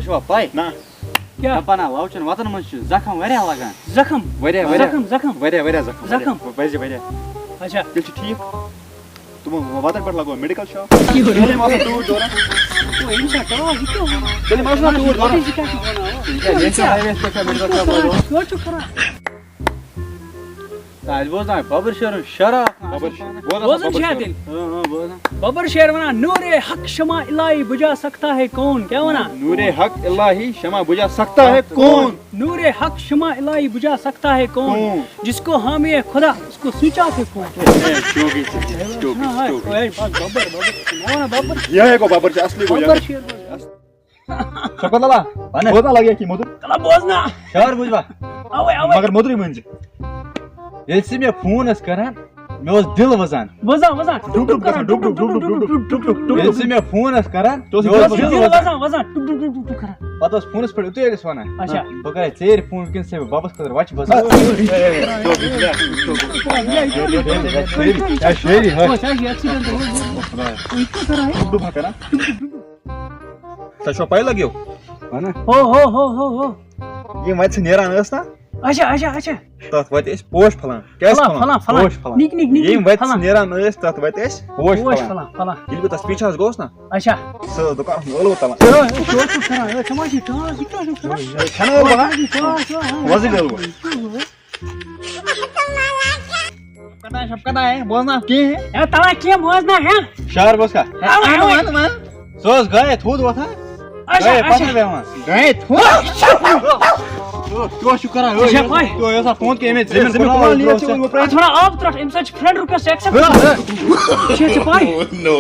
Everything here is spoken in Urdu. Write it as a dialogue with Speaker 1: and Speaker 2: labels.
Speaker 1: چھوا پاے
Speaker 2: نا
Speaker 3: کیا
Speaker 1: دپانا لوچن وطن من چھُ زخم واریاہ لگان
Speaker 3: زخم
Speaker 1: واریاہ واریاہ
Speaker 3: زخم
Speaker 1: واریاہ زخم
Speaker 3: زخم
Speaker 1: پزِ واریاہ
Speaker 3: اچھا
Speaker 2: تیٚلہِ چھُ ٹھیٖک تِمو وَتَن پٮ۪ٹھ لگو میڈِکل شاپ
Speaker 3: کی ہو
Speaker 2: تیٚلہِ ما آسان توٗرۍ دوران تیٚلہِ ما آسان توٗرۍ دوران
Speaker 1: اَسہِ بوزناو ببر شیرُن شراب
Speaker 3: بوزن چھا تیٚلہِ ببر شیر ونان نورے حق شمع الہی بجھا سکتا ہے کون کیا ونان
Speaker 2: نور حق الہی شمع بجھا سکتا ہے کون
Speaker 3: نور حق شمع الہی بجھا سکتا ہے کون جس کو حامی ہے خدا اس کو سوچا کے کون
Speaker 2: یہ کو بابر اصلی کو
Speaker 3: ببر شیر
Speaker 2: شکر اللہ بوزنا لگیا کہ مدر
Speaker 3: کلا بوزنا
Speaker 1: شہر بوزوا
Speaker 3: اوے اوے
Speaker 2: مگر مدری منز
Speaker 1: ییٚلہِ سُہ مےٚ فون ٲس کران مےٚ اوس دِل وزان
Speaker 3: وزان وزان
Speaker 2: ڈُک ڈُک گژھان ڈُک ڈُک ڈُک ڈُک ڈُک ڈُک ڈُک ڈُک ڈُک
Speaker 1: ییٚلہِ سُہ مےٚ فون ٲس کران
Speaker 3: وزان وزان ٹُک ٹُک ٹُک ٹُک کران
Speaker 1: پتہٕ اوس فونس پٮ۪ٹھ یُتُے ٲسۍ ونان
Speaker 3: اچھا
Speaker 1: بہٕ کرے ژیٖرۍ فون وٕنکٮ۪نس چھےٚ ببس خٲطرٕ وچہِ بزان
Speaker 2: تۄہہِ چھوا پاے لگیو
Speaker 3: ہو
Speaker 2: یِم وَتہِ نیران ٲس نا
Speaker 3: اچھا اچھا اچھا
Speaker 2: تتھ وَتہِ ٲسۍ پوش پھلان کیٛازِ
Speaker 3: فلان فلان
Speaker 1: پوش پھلان
Speaker 3: نِک نِک نِک
Speaker 2: یِم وَتہِ نیران ٲسۍ تتھ وَتہِ ٲسۍ
Speaker 1: پوش
Speaker 3: پوش
Speaker 1: پھلان
Speaker 3: فلان فلان
Speaker 2: ییٚلہِ بہٕ تتھ پیچھاس گوس نا
Speaker 3: اچھا
Speaker 2: سُہ ٲس دُکانس منٛز ٲلوٕ تلان کھٮ۪نہٕ ٲلوٕ وۄزٕلۍ ٲلوٕ
Speaker 3: بوزنا تلا کینٛہہ بوزنا ہے
Speaker 1: شہر بوز کا سُہ اوس گایے تھوٚد وۄتھان گایے پتھر بیٚہوان
Speaker 2: گایے
Speaker 1: کیٛاہ چھُ کران
Speaker 3: اچھا پاے
Speaker 1: تُہۍ اوسا فون کہِ أمۍ
Speaker 3: تھوڑا آب ترٛٹھ اَمہِ سۭتۍ چھِ فرٛٮ۪نٛڈ رِکوٮ۪سٹ ایکسٮ۪پٹ چھِ ژےٚ پاے
Speaker 2: no